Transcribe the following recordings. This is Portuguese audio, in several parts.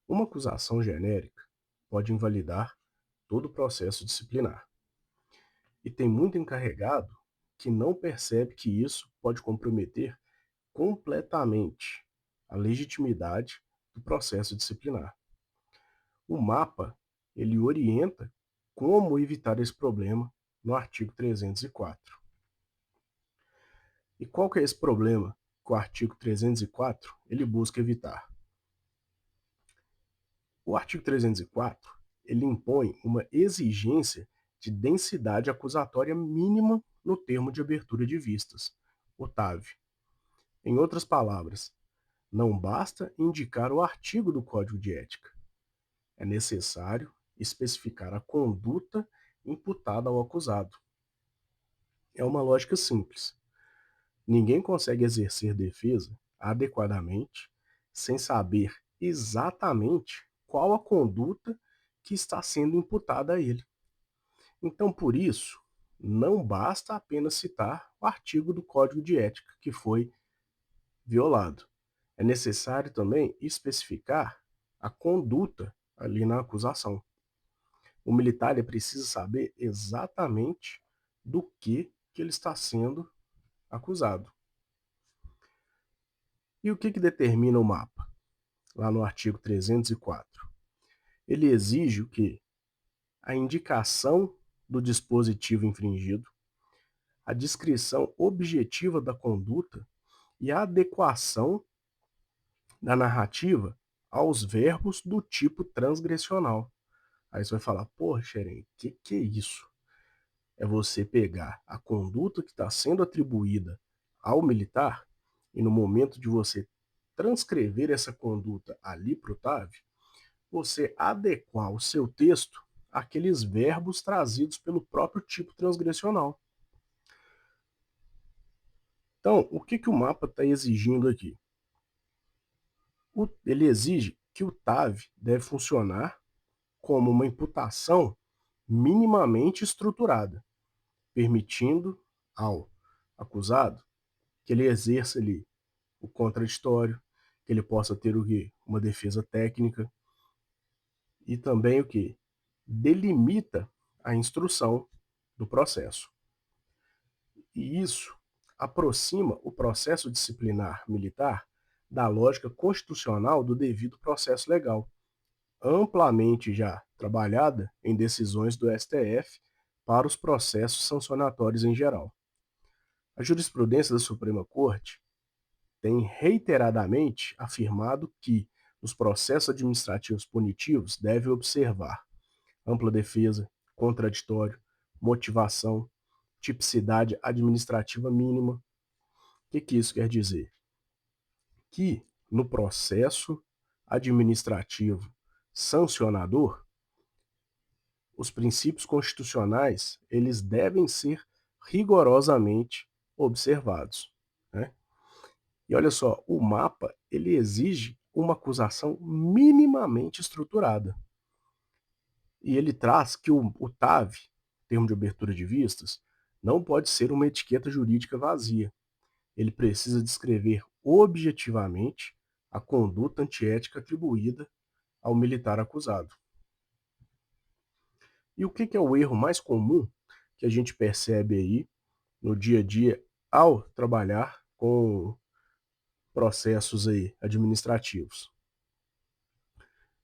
Uma acusação genérica pode invalidar todo o processo disciplinar. E tem muito encarregado que não percebe que isso pode comprometer completamente a legitimidade do processo disciplinar. O mapa, ele orienta como evitar esse problema no artigo 304. E qual que é esse problema que o artigo 304 ele busca evitar? O artigo 304 ele impõe uma exigência de densidade acusatória mínima no termo de abertura de vistas, o TAV. Em outras palavras, não basta indicar o artigo do Código de Ética. É necessário especificar a conduta imputada ao acusado. É uma lógica simples. Ninguém consegue exercer defesa adequadamente sem saber exatamente qual a conduta que está sendo imputada a ele. Então, por isso, não basta apenas citar o artigo do Código de Ética que foi violado. É necessário também especificar a conduta ali na acusação. O militar ele precisa saber exatamente do que ele está sendo acusado. E o que determina o mapa? Lá no artigo 304. Ele exige o quê? A indicação do dispositivo infringido, a descrição objetiva da conduta e a adequação da narrativa aos verbos do tipo transgressional. Aí você vai falar, pô, Xeren, que é isso? É você pegar a conduta que está sendo atribuída ao militar e no momento de você transcrever essa conduta ali para o TAV, você adequar o seu texto àqueles verbos trazidos pelo próprio tipo transgressional. Então, o que o mapa está exigindo aqui? Ele exige que o TAV deve funcionar como uma imputação minimamente estruturada, permitindo ao acusado que ele exerça ali o contraditório, que ele possa ter o quê? Uma defesa técnica e também o que? Delimita a instrução do processo. E isso aproxima o processo disciplinar militar da lógica constitucional do devido processo legal, amplamente já trabalhada em decisões do STF para os processos sancionatórios em geral. A jurisprudência da Suprema Corte tem reiteradamente afirmado que nos processos administrativos punitivos deve observar ampla defesa, contraditório, motivação, tipicidade administrativa mínima. O que isso quer dizer? Que no processo administrativo sancionador, os princípios constitucionais eles devem ser rigorosamente observados, né? E olha só, o mapa ele exige uma acusação minimamente estruturada. E ele traz que o TAV, termo de abertura de vistas, não pode ser uma etiqueta jurídica vazia. Ele precisa descrever objetivamente a conduta antiética atribuída ao militar acusado. E o que é o erro mais comum que a gente percebe aí no dia a dia ao trabalhar com processos aí administrativos?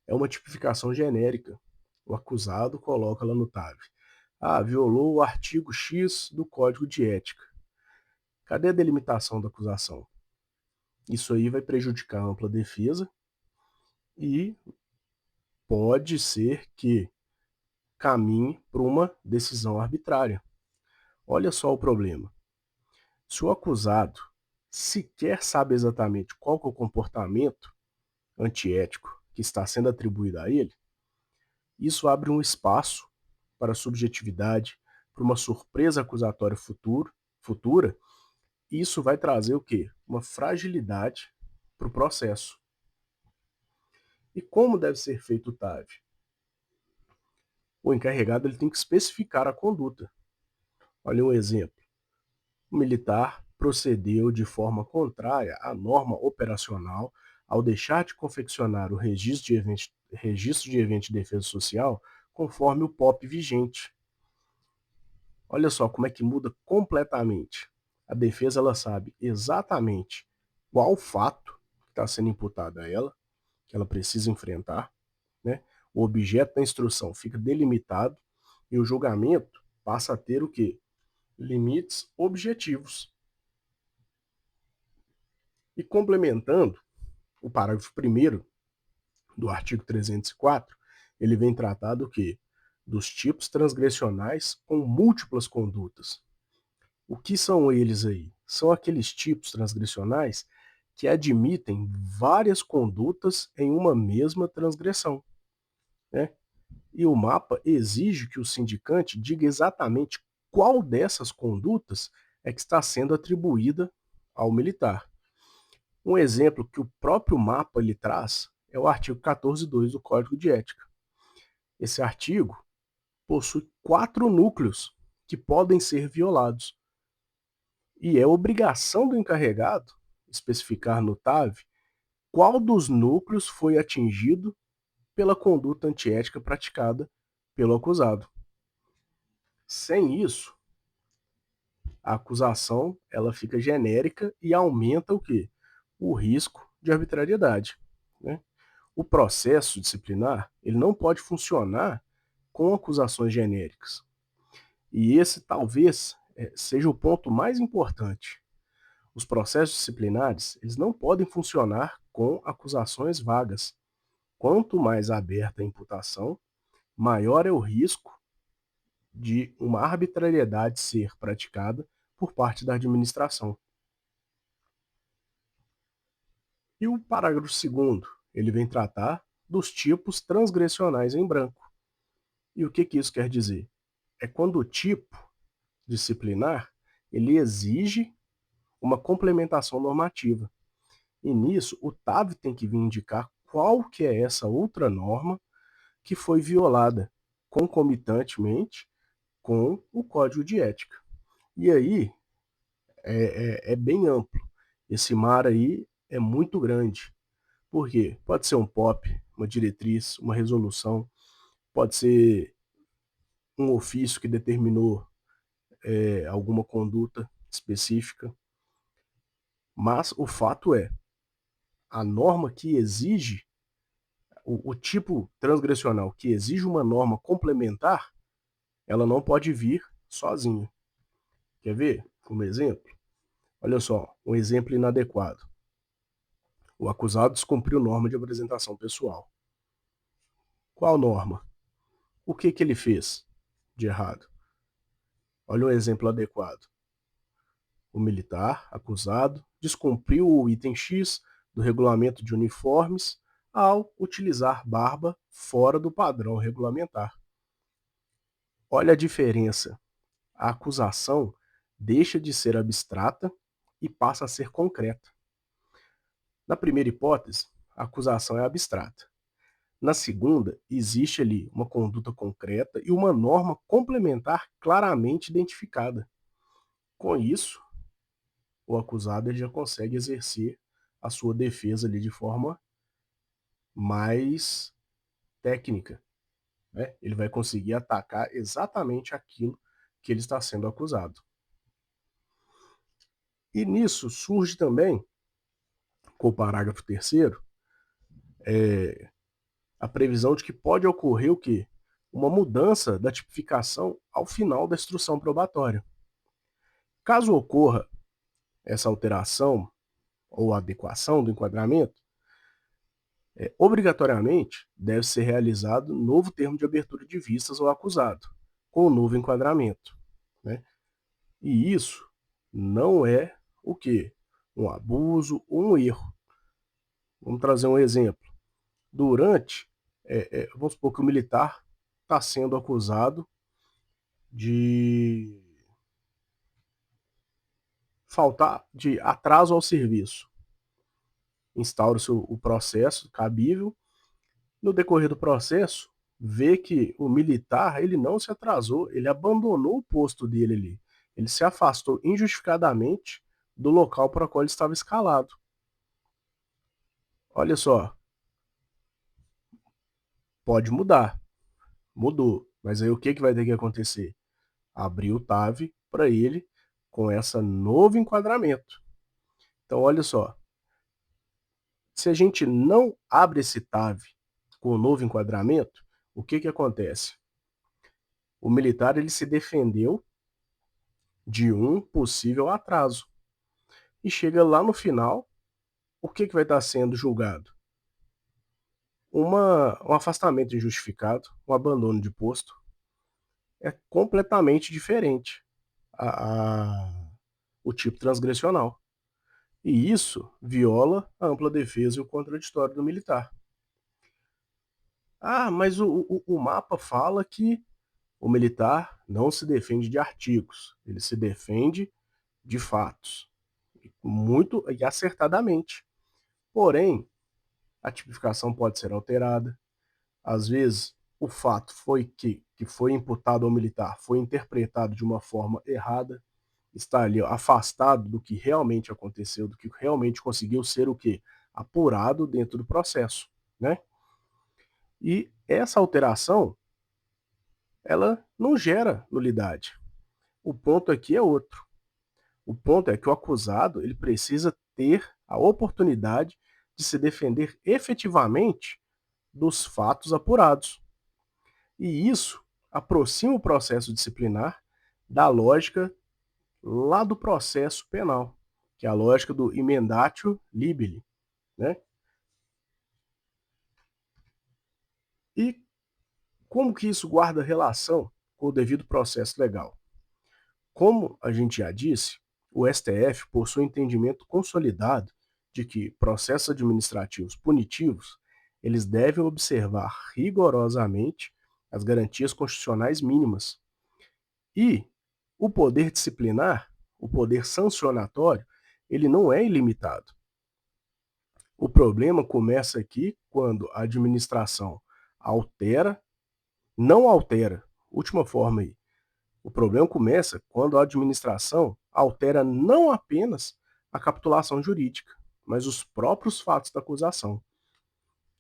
É uma tipificação genérica. O acusado coloca lá no TAV. Ah, violou o artigo X do Código de Ética. Cadê a delimitação da acusação? Isso aí vai prejudicar a ampla defesa e pode ser que caminhe para uma decisão arbitrária. Olha só o problema. Se o acusado sequer sabe exatamente qual que é o comportamento antiético que está sendo atribuído a ele, isso abre um espaço para a subjetividade, para uma surpresa acusatória futura, e isso vai trazer o quê? Uma fragilidade para o processo. E como deve ser feito o TAV? O encarregado ele tem que especificar a conduta. Olha um exemplo. O militar procedeu de forma contrária à norma operacional ao deixar de confeccionar o registro de evento de defesa social conforme o POP vigente. Olha só como é que muda completamente. A defesa ela sabe exatamente qual fato está sendo imputado a ela, que ela precisa enfrentar, né? O objeto da instrução fica delimitado e o julgamento passa a ter o quê? Limites objetivos. E complementando o parágrafo 1º do artigo 304, ele vem tratar do quê? Dos tipos transgressionais com múltiplas condutas. O que são eles aí? São aqueles tipos transgressionais que admitem várias condutas em uma mesma transgressão, né? E o mapa exige que o sindicante diga exatamente qual dessas condutas é que está sendo atribuída ao militar. Um exemplo que o próprio mapa ele traz é o artigo 14.2 do Código de Ética. Esse artigo possui 4 núcleos que podem ser violados. E é obrigação do encarregado especificar no TAV qual dos núcleos foi atingido pela conduta antiética praticada pelo acusado. Sem isso, a acusação ela fica genérica e aumenta o quê? O risco de arbitrariedade, né? O processo disciplinar ele não pode funcionar com acusações genéricas. E esse talvez seja o ponto mais importante. Os processos disciplinares eles não podem funcionar com acusações vagas. Quanto mais aberta a imputação, maior é o risco de uma arbitrariedade ser praticada por parte da administração. E o parágrafo 2º, ele vem tratar dos tipos transgressionais em branco. E o que isso quer dizer? É quando o tipo disciplinar, ele exige uma complementação normativa. E nisso, o TAV tem que vir indicar qual que é essa outra norma que foi violada concomitantemente com o Código de Ética. E aí é bem amplo. Esse mar aí é muito grande. Por quê? Pode ser um POP, uma diretriz, uma resolução, pode ser um ofício que determinou alguma conduta específica. Mas o fato é, a norma que exige, o tipo transgressional que exige uma norma complementar, ela não pode vir sozinha. Quer ver? Como exemplo? Olha só, um exemplo inadequado. O acusado descumpriu norma de apresentação pessoal. Qual norma? O que ele fez de errado? Olha um exemplo adequado. O militar, acusado, descumpriu o item X do regulamento de uniformes ao utilizar barba fora do padrão regulamentar. Olha a diferença. A acusação deixa de ser abstrata e passa a ser concreta. Na primeira hipótese, a acusação é abstrata. Na segunda, existe ali uma conduta concreta e uma norma complementar claramente identificada. Com isso, o acusado ele já consegue exercer a sua defesa ali de forma mais técnica, né? Ele vai conseguir atacar exatamente aquilo que ele está sendo acusado. E nisso surge também, com o parágrafo 3º, a previsão de que pode ocorrer o quê? Uma mudança da tipificação ao final da instrução probatória. Caso ocorra essa alteração ou adequação do enquadramento, obrigatoriamente deve ser realizado novo termo de abertura de vistas ao acusado, com o novo enquadramento, né? E isso não é o quê? Um abuso ou um erro. Vamos trazer um exemplo. Vamos supor que o militar está sendo acusado de faltar, de atraso ao serviço. Instaura-se o processo cabível. No decorrer do processo, vê que o militar ele não se atrasou, ele abandonou o posto dele ali. Ele se afastou injustificadamente do local para o qual ele estava escalado. olha só, pode mudar, mudou, mas aí o que vai ter que acontecer? Abrir o TAV para ele com esse novo enquadramento. Então, olha só, se a gente não abre esse TAV com o novo enquadramento, o que acontece? O militar ele se defendeu de um possível atraso. E chega lá no final, o que vai estar sendo julgado? Um afastamento injustificado, um abandono de posto. É completamente diferente o tipo transgressional. E isso viola a ampla defesa e o contraditório do militar. Ah, mas o mapa fala que o militar não se defende de artigos, ele se defende de fatos, muito e acertadamente. Porém, a tipificação pode ser alterada. Às vezes, o fato foi que foi imputado ao militar foi interpretado de uma forma errada, está ali afastado do que realmente aconteceu, do que realmente conseguiu ser o quê? Apurado dentro do processo, né? E essa alteração, ela não gera nulidade. O ponto aqui é outro. O ponto é que o acusado ele precisa ter a oportunidade de se defender efetivamente dos fatos apurados. E isso aproxima o processo disciplinar da lógica lá do processo penal, que é a lógica do emendatio libelli, né? E como que isso guarda relação com o devido processo legal? Como a gente já disse, o STF possui entendimento consolidado de que processos administrativos punitivos eles devem observar rigorosamente as garantias constitucionais mínimas. E o poder disciplinar, o poder sancionatório, ele não é ilimitado. O problema começa aqui quando a administração altera, não altera, última forma aí. O problema começa quando a administração altera não apenas a capitulação jurídica, mas os próprios fatos da acusação.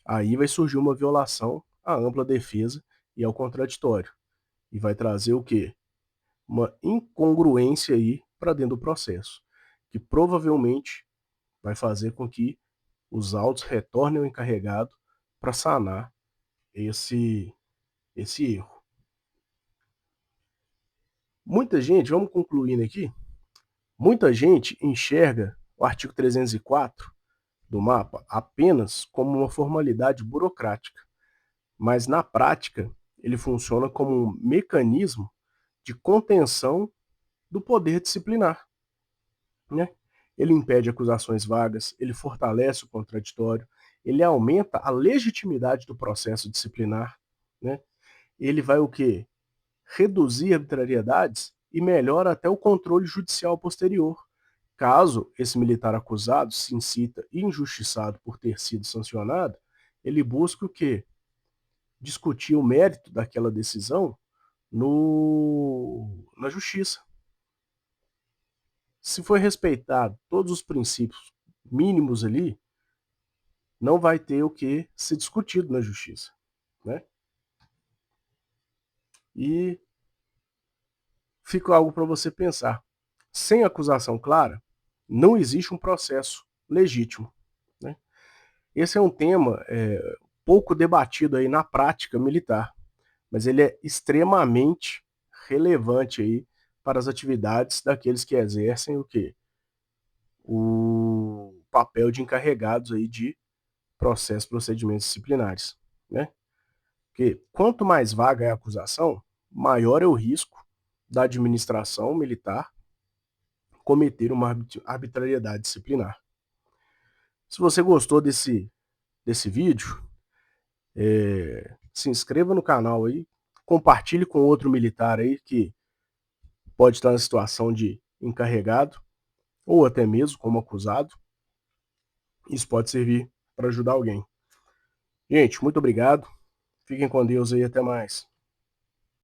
Aí vai surgir uma violação à ampla defesa e ao contraditório. E vai trazer o quê? Uma incongruência aí para dentro do processo, que provavelmente vai fazer com que os autos retornem ao encarregado para sanar esse erro. Muita gente, vamos concluindo aqui, muita gente enxerga o artigo 304 do mapa apenas como uma formalidade burocrática, mas na prática ele funciona como um mecanismo de contenção do poder disciplinar, né? Ele impede acusações vagas, ele fortalece o contraditório, ele aumenta a legitimidade do processo disciplinar, né? Ele vai o quê? Reduzir arbitrariedades e melhora até o controle judicial posterior. Caso esse militar acusado se incita injustiçado por ter sido sancionado, ele busca o quê? Discutir o mérito daquela decisão na justiça. Se for respeitado todos os princípios mínimos ali, não vai ter o que ser discutido na justiça, né? E fica algo para você pensar. Sem acusação clara, não existe um processo legítimo, né? Esse é um tema pouco debatido aí na prática militar, mas ele é extremamente relevante aí para as atividades daqueles que exercem o quê? O papel de encarregados aí de processos, procedimentos disciplinares, né? Porque quanto mais vaga é a acusação, maior é o risco da administração militar cometer uma arbitrariedade disciplinar. Se você gostou desse vídeo, se inscreva no canal aí, compartilhe com outro militar aí que pode estar na situação de encarregado ou até mesmo como acusado. Isso pode servir para ajudar alguém. Gente, muito obrigado. Fiquem com Deus aí, até mais.